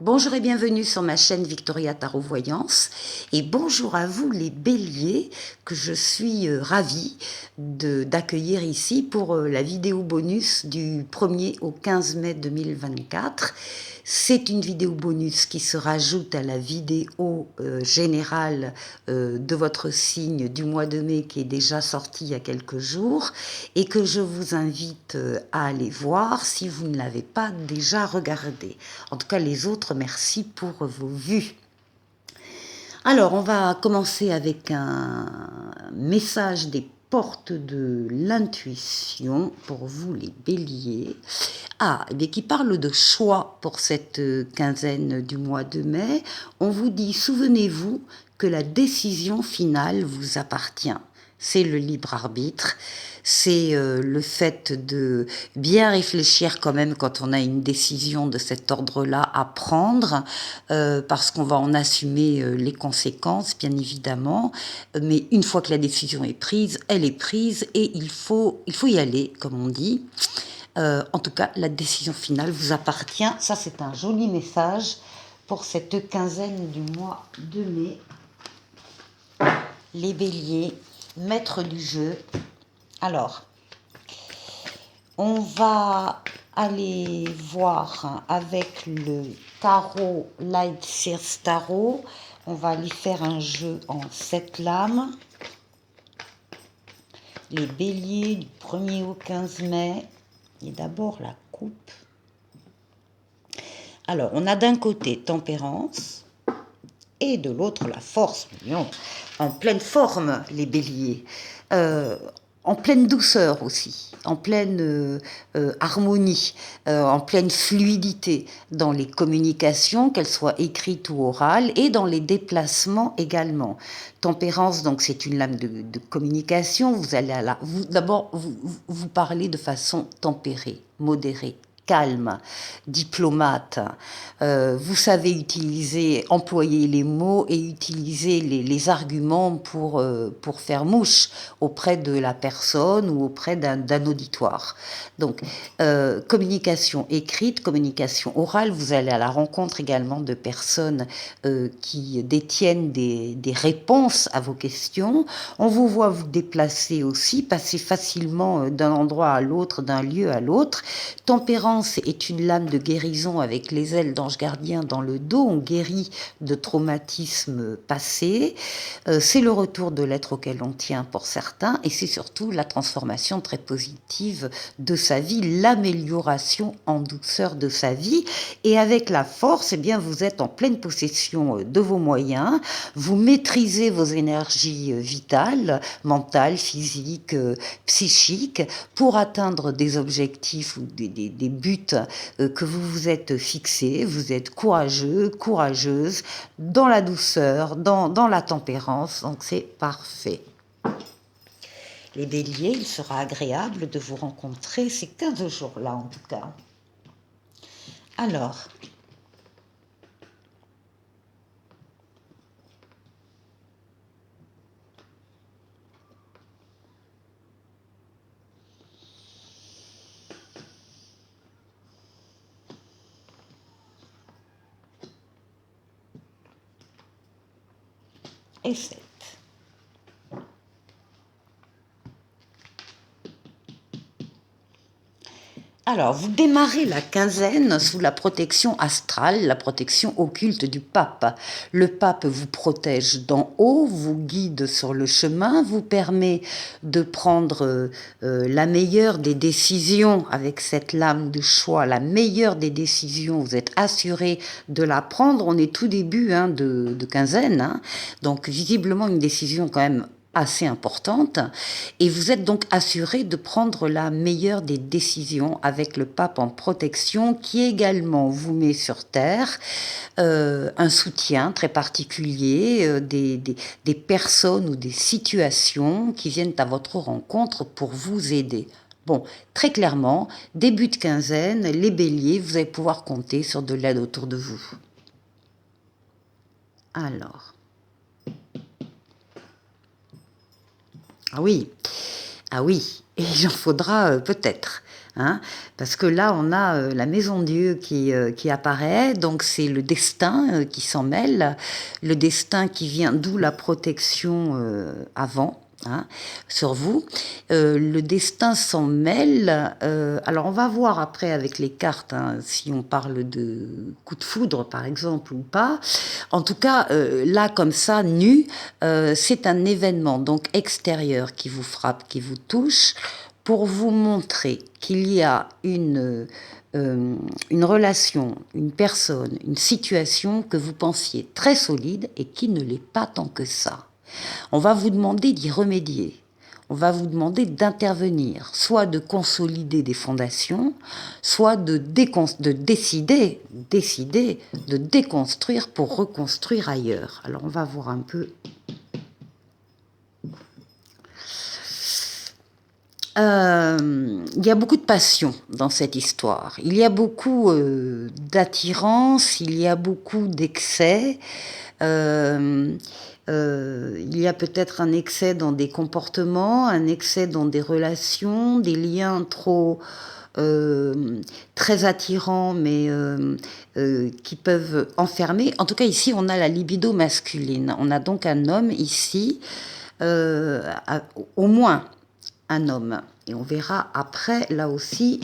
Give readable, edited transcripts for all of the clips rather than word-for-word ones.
Bonjour et bienvenue sur ma chaîne Victoria Tarot Voyance et bonjour à vous les béliers que je suis ravie d'accueillir ici pour la vidéo bonus du 1er au 15 mai 2024. C'est une vidéo bonus qui se rajoute à la vidéo générale de votre signe du mois de mai qui est déjà sortie il y a quelques jours et que je vous invite à aller voir si vous ne l'avez pas déjà regardé. En tout cas, les autres, merci pour vos vues. Alors, on va commencer avec un message des portes de l'intuition pour vous les béliers. Et qui parle de choix pour cette quinzaine du mois de mai. On vous dit, souvenez-vous que la décision finale vous appartient. C'est le libre arbitre, c'est le fait de bien réfléchir quand même quand on a une décision de cet ordre-là à prendre, parce qu'on va en assumer les conséquences, bien évidemment. Mais une fois que la décision est prise, elle est prise et il faut y aller, comme on dit. En tout cas, la décision finale vous appartient. Ça, c'est un joli message pour cette quinzaine du mois de mai. Les béliers, maîtres du jeu. Alors, on va aller voir avec le tarot Light Sears Tarot. On va aller faire un jeu en 7 lames. Les béliers du 1er au 15 mai. Et d'abord la coupe. Alors, on a d'un côté tempérance et de l'autre la force. Non, en pleine forme, les béliers. En pleine douceur aussi, en pleine harmonie, en pleine fluidité dans les communications, qu'elles soient écrites ou orales, et dans les déplacements également. Tempérance, donc c'est une lame de communication. Vous allez d'abord vous parlez de façon tempérée, modérée, calme, diplomate. Vous savez employer les mots et utiliser les arguments pour faire mouche auprès de la personne ou auprès d'un auditoire. Donc, communication écrite, communication orale, vous allez à la rencontre également de personnes qui détiennent des réponses à vos questions. On vous voit vous déplacer aussi, passer facilement d'un endroit à l'autre, d'un lieu à l'autre. Tempérance est une lame de guérison avec les ailes d'ange gardien dans le dos. On guérit de traumatismes passés. C'est le retour de l'être auquel on tient pour certains et c'est surtout la transformation très positive de sa vie, l'amélioration en douceur de sa vie. Et avec la force, eh bien, vous êtes en pleine possession de vos moyens. Vous maîtrisez vos énergies vitales, mentales, physiques, psychiques pour atteindre des objectifs ou des buts que vous vous êtes fixés. Vous êtes courageux, courageuse, dans la douceur, dans la tempérance, donc c'est parfait. Les béliers, il sera agréable de vous rencontrer ces 15 jours-là en tout cas. Alors, et 7. Alors, vous démarrez la quinzaine sous la protection astrale, la protection occulte du pape. Le pape vous protège d'en haut, vous guide sur le chemin, vous permet de prendre la meilleure des décisions avec cette lame de choix, la meilleure des décisions, vous êtes assuré de la prendre. On est tout début de quinzaine, donc visiblement une décision quand même assez importante, et vous êtes donc assuré de prendre la meilleure des décisions avec le pape en protection qui également vous met sur terre un soutien très particulier, des personnes ou des situations qui viennent à votre rencontre pour vous aider. Bon, très clairement, début de quinzaine, les béliers, vous allez pouvoir compter sur de l'aide autour de vous. Alors... Ah oui, et il en faudra peut-être. hein, parce que là, on a la maison Dieu qui apparaît, donc c'est le destin qui s'en mêle, le destin qui vient, d'où la protection avant. Hein, sur vous. Le destin s'en mêle. Alors, on va voir après avec les cartes, hein, si on parle de coup de foudre, par exemple, ou pas. En tout cas, là, comme ça, nu, c'est un événement donc extérieur qui vous frappe, qui vous touche, pour vous montrer qu'il y a une relation, une personne, une situation que vous pensiez très solide et qui ne l'est pas tant que ça. On va vous demander d'y remédier. On va vous demander d'intervenir, soit de consolider des fondations, soit de décider de déconstruire pour reconstruire ailleurs. Alors on va voir un peu. Il y a beaucoup de passion dans cette histoire. Il y a beaucoup d'attirance, il y a beaucoup d'excès. Il y a peut-être un excès dans des comportements, un excès dans des relations, des liens trop très attirants, mais qui peuvent enfermer. En tout cas, ici, on a la libido masculine. On a donc un homme ici, au moins un homme. Et on verra après, là aussi.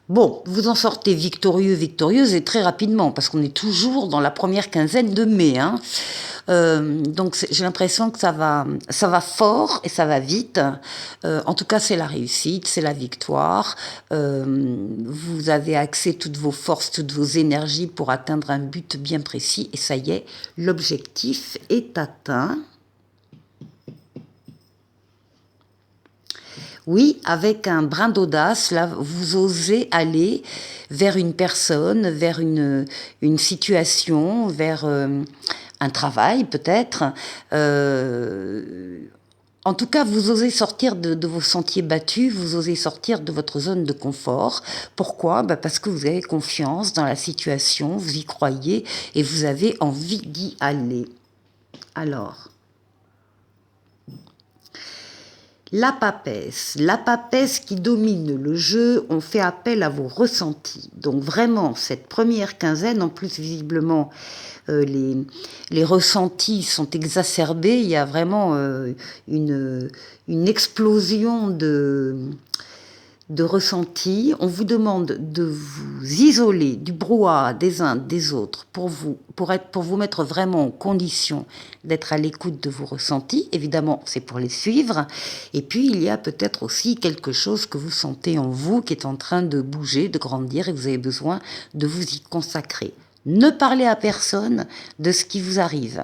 Bon, vous en sortez victorieux, victorieuse, et très rapidement, parce qu'on est toujours dans la première quinzaine de mai. Hein. Donc j'ai l'impression que ça va fort et ça va vite. En tout cas, c'est la réussite, c'est la victoire. Vous avez axé toutes vos forces, toutes vos énergies pour atteindre un but bien précis, et ça y est, l'objectif est atteint. Oui, avec un brin d'audace, là, vous osez aller vers une personne, vers une situation, vers un travail peut-être. En tout cas, vous osez sortir de vos sentiers battus, vous osez sortir de votre zone de confort. Pourquoi ? Parce que vous avez confiance dans la situation, vous y croyez et vous avez envie d'y aller. Alors... La papesse qui domine le jeu, on fait appel à vos ressentis. Donc vraiment, cette première quinzaine, en plus visiblement, les ressentis sont exacerbés. Il y a vraiment une explosion de ressenti. On vous demande de vous isoler du brouhaha des uns des autres pour vous mettre vraiment en condition d'être à l'écoute de vos ressentis. Évidemment, c'est pour les suivre. Et puis, il y a peut-être aussi quelque chose que vous sentez en vous qui est en train de bouger, de grandir et vous avez besoin de vous y consacrer. Ne parlez à personne de ce qui vous arrive.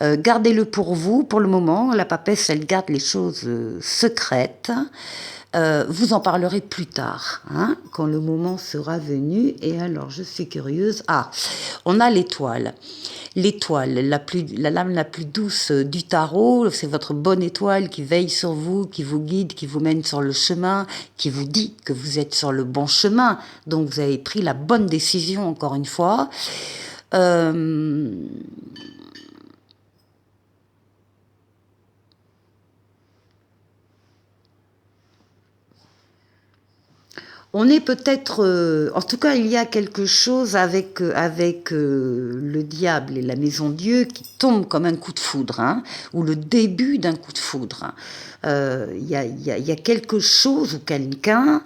Gardez-le pour vous. Pour le moment, la papesse, elle garde les choses secrètes. Vous en parlerez plus tard, hein, quand le moment sera venu. Et alors, je suis curieuse. Ah, on a l'étoile. L'étoile, la lame la plus douce du tarot, c'est votre bonne étoile qui veille sur vous, qui vous guide, qui vous mène sur le chemin, qui vous dit que vous êtes sur le bon chemin. Donc, vous avez pris la bonne décision, encore une fois. On est peut-être, en tout cas, il y a quelque chose avec le diable et la maison Dieu qui tombe comme un coup de foudre, hein, ou le début d'un coup de foudre. Il y a quelque chose ou quelqu'un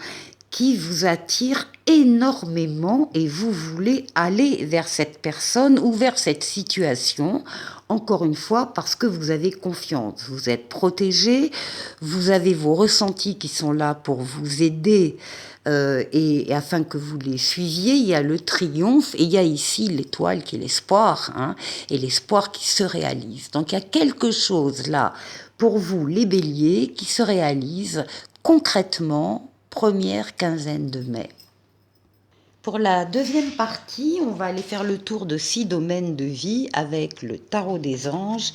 qui vous attire énormément et vous voulez aller vers cette personne ou vers cette situation, encore une fois, parce que vous avez confiance, vous êtes protégé, vous avez vos ressentis qui sont là pour vous aider et afin que vous les suiviez. Il y a le triomphe et il y a ici l'étoile qui est l'espoir, hein, et l'espoir qui se réalise. Donc il y a quelque chose là pour vous, les béliers, qui se réalise concrètement première quinzaine de mai. Pour la deuxième partie, on va aller faire le tour de 6 domaines de vie avec le tarot des anges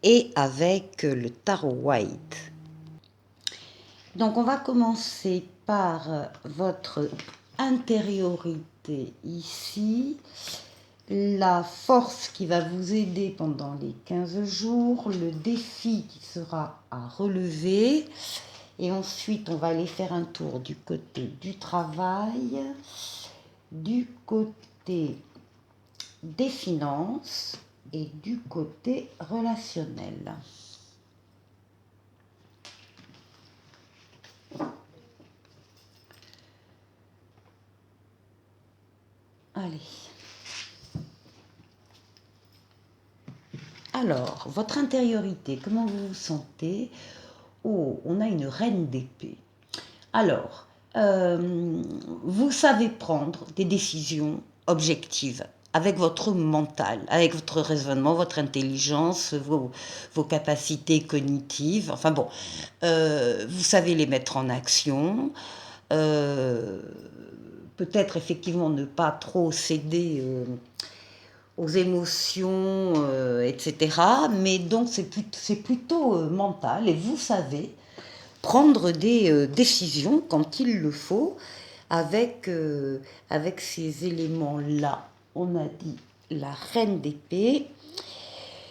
et avec le tarot white. Donc on va commencer par votre intériorité ici. la force qui va vous aider pendant les 15 jours, le défi qui sera à relever. Et ensuite, on va aller faire un tour du côté du travail, du côté des finances et du côté relationnel. Allez. Alors, votre intériorité, comment vous vous sentez? Oh, on a une reine d'épée. Alors, vous savez prendre des décisions objectives avec votre mental, avec votre raisonnement, votre intelligence, vos capacités cognitives. Enfin bon, vous savez les mettre en action. Euh, Peut-être effectivement ne pas trop céder aux émotions, etc. Mais donc c'est plutôt mental et vous savez prendre des décisions quand il le faut avec ces éléments-là. On a dit la reine d'épée.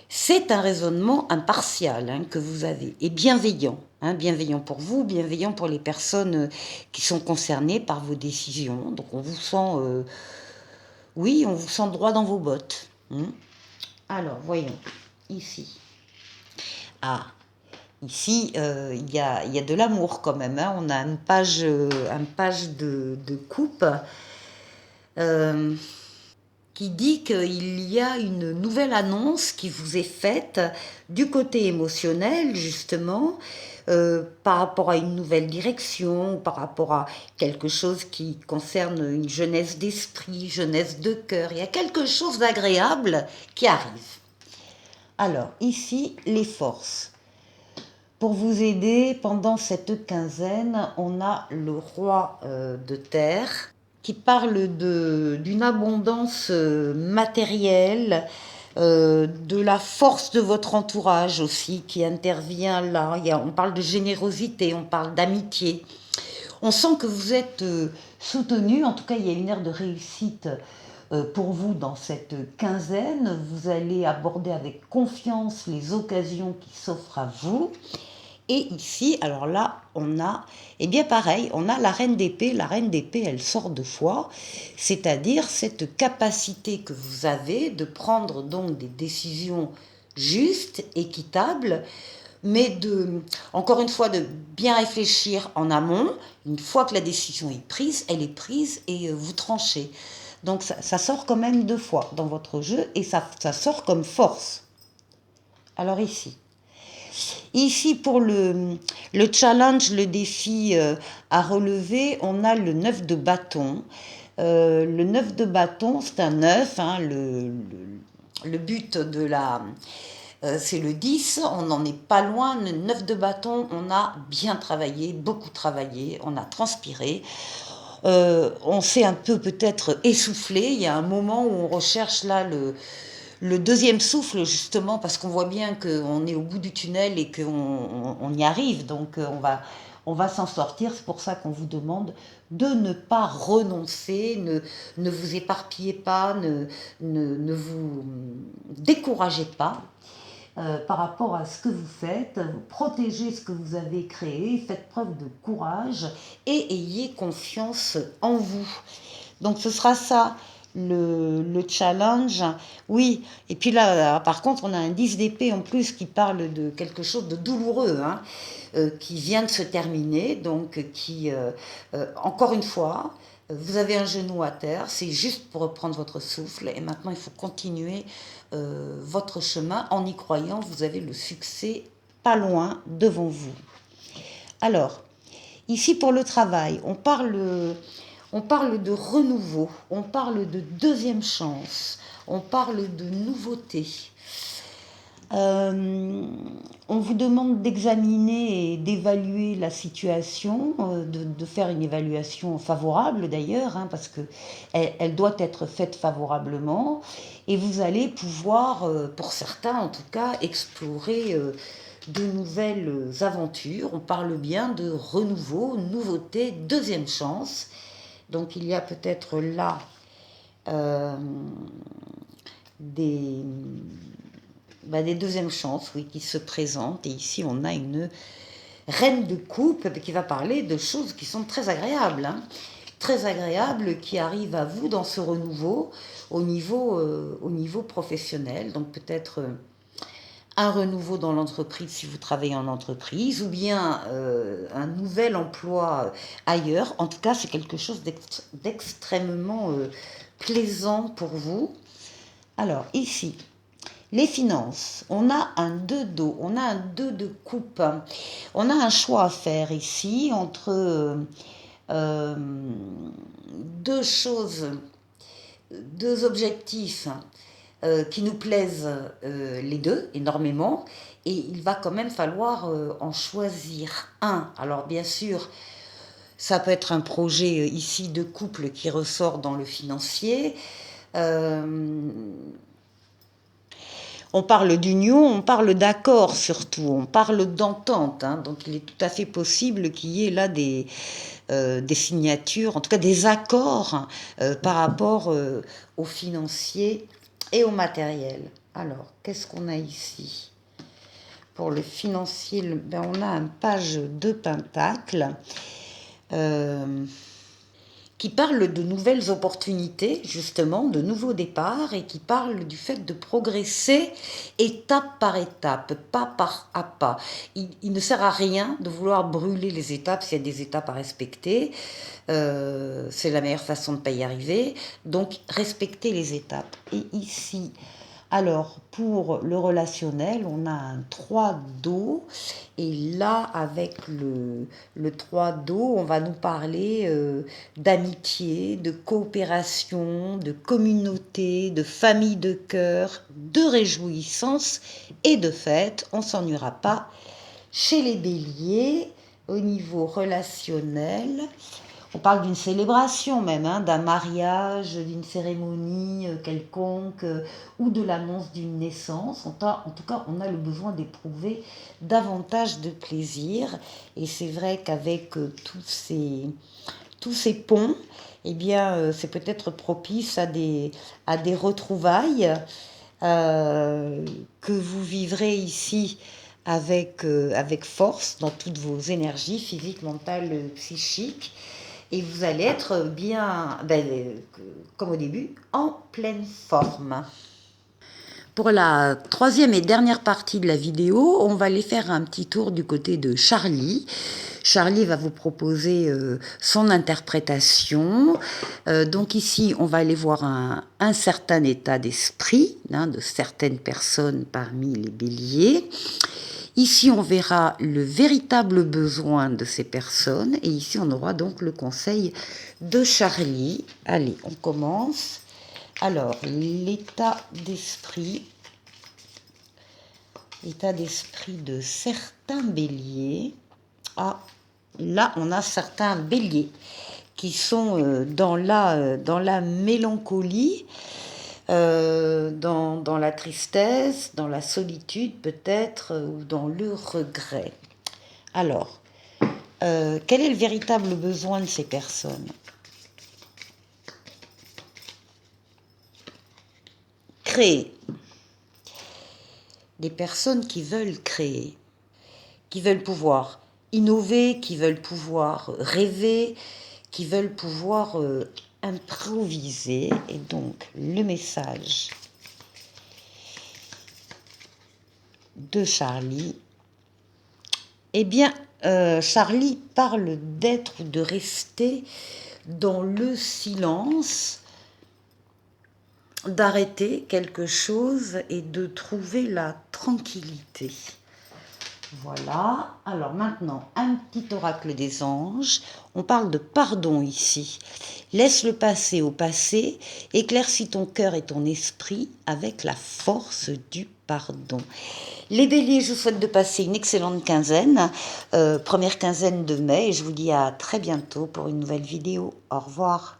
C'est un raisonnement impartial que vous avez et bienveillant. Bienveillant pour vous, bienveillant pour les personnes qui sont concernées par vos décisions. Donc on vous sent, oui, on vous sent droit dans vos bottes. Alors, voyons, ici. Ah, ici, il y a de l'amour quand même. On a une page de coupe qui dit qu'il y a une nouvelle annonce qui vous est faite du côté émotionnel, justement, par rapport à une nouvelle direction, par rapport à quelque chose qui concerne une jeunesse d'esprit, jeunesse de cœur. Il y a quelque chose d'agréable qui arrive. Alors, ici, les forces. Pour vous aider pendant cette quinzaine, on a le roi de terre qui parle d'une abondance matérielle, de la force de votre entourage aussi qui intervient là. On parle de générosité, on parle d'amitié. On sent que vous êtes soutenu, en tout cas il y a une ère de réussite pour vous dans cette quinzaine. Vous allez aborder avec confiance les occasions qui s'offrent à vous. Et ici, alors là, on a, eh bien pareil, on a la reine d'épée. La reine d'épée, elle sort de foi, c'est-à-dire cette capacité que vous avez de prendre donc des décisions justes, équitables, mais encore une fois, de bien réfléchir en amont. Une fois que la décision est prise, elle est prise et vous tranchez. Donc ça sort quand même deux fois dans votre jeu et ça sort comme force. Alors ici, pour le challenge, le défi à relever, on a le 9 de bâton. Le 9 de bâton, c'est un 9. Le but de c'est le 10, on n'en est pas loin. Le 9 de bâton, on a bien travaillé, beaucoup travaillé, on a transpiré. On s'est un peu peut-être essoufflé. Il y a un moment où on recherche là le deuxième souffle, justement, parce qu'on voit bien qu'on est au bout du tunnel et qu'on y arrive. Donc on va s'en sortir. C'est pour ça qu'on vous demande de ne pas renoncer, ne vous éparpillez pas, ne vous découragez pas. Par rapport à ce que vous faites, protégez ce que vous avez créé, faites preuve de courage et ayez confiance en vous. Donc ce sera ça le challenge. Oui, et puis là, par contre, on a un 10 d'épée en plus qui parle de quelque chose de douloureux, qui vient de se terminer, donc encore une fois, vous avez un genou à terre, c'est juste pour reprendre votre souffle, et maintenant il faut continuer votre chemin en y croyant, vous avez le succès pas loin devant vous. Alors, ici pour le travail, on parle de renouveau, on parle de deuxième chance, on parle de nouveauté. On vous demande d'examiner et d'évaluer la situation, de faire une évaluation favorable d'ailleurs, parce que elle doit être faite favorablement. Et vous allez pouvoir, pour certains en tout cas, explorer de nouvelles aventures. On parle bien de renouveau, nouveauté, deuxième chance. Donc il y a peut-être là des, des deuxièmes chances, oui, qui se présentent. Et ici, on a une reine de coupe qui va parler de choses qui sont très agréables, hein, très agréables, qui arrivent à vous dans ce renouveau au niveau professionnel. Donc peut-être un renouveau dans l'entreprise si vous travaillez en entreprise, ou bien un nouvel emploi ailleurs. En tout cas, c'est quelque chose d'extrêmement plaisant pour vous. Alors ici, les finances, on a un 2 d'eau, on a un 2 de coupe. On a un choix à faire ici entre deux choses, deux objectifs qui nous plaisent les deux énormément, et il va quand même falloir en choisir un. Alors bien sûr, ça peut être un projet ici de couple qui ressort dans le financier. On parle d'union, on parle d'accord surtout, on parle d'entente, hein. Donc il est tout à fait possible qu'il y ait là des signatures, en tout cas des accords par rapport aux financiers et au matériel. Alors, qu'est-ce qu'on a ici? Pour le financier, on a un page de pentacle qui parle de nouvelles opportunités, justement, de nouveaux départs, et qui parle du fait de progresser étape par étape, pas par à pas. Il ne sert à rien de vouloir brûler les étapes s'il y a des étapes à respecter. C'est la meilleure façon de ne pas y arriver. Donc, respecter les étapes. Et ici, alors, pour le relationnel, on a un 3 d'eau. Et là, avec le 3 d'eau, on va nous parler d'amitié, de coopération, de communauté, de famille de cœur, de réjouissance et de fête. On ne s'ennuiera pas. Chez les béliers, au niveau relationnel, on parle d'une célébration même, hein, d'un mariage, d'une cérémonie quelconque, ou de l'annonce d'une naissance. En tout cas, on a le besoin d'éprouver davantage de plaisir. Et c'est vrai qu'avec tous ces ponts, eh bien, c'est peut-être propice à des retrouvailles que vous vivrez ici avec force dans toutes vos énergies physiques, mentales, psychiques. Et vous allez être bien, comme au début, en pleine forme. Pour la troisième et dernière partie de la vidéo, on va aller faire un petit tour du côté de Charlie. Charlie va vous proposer son interprétation. Donc ici, on va aller voir un certain état d'esprit de certaines personnes parmi les béliers. Ici, on verra le véritable besoin de ces personnes. Et ici, on aura donc le conseil de Charlie. Allez, on commence. Alors, l'état d'esprit de certains béliers. Ah, là, on a certains béliers qui sont dans la mélancolie, dans la tristesse, dans la solitude peut-être, ou dans le regret. Alors, quel est le véritable besoin de ces personnes? Créer. Des personnes qui veulent créer, qui veulent pouvoir innover, qui veulent pouvoir rêver, qui veulent pouvoir improviser. Et donc, le message de Charlie, eh bien, Charlie parle d'être ou de rester dans le silence, d'arrêter quelque chose et de trouver la tranquillité. Voilà. Alors maintenant, un petit oracle des anges. On parle de pardon ici. Laisse le passé au passé, éclaircis ton cœur et ton esprit avec la force du pardon. Les béliers, je vous souhaite de passer une excellente quinzaine, première quinzaine de mai, et je vous dis à très bientôt pour une nouvelle vidéo. Au revoir.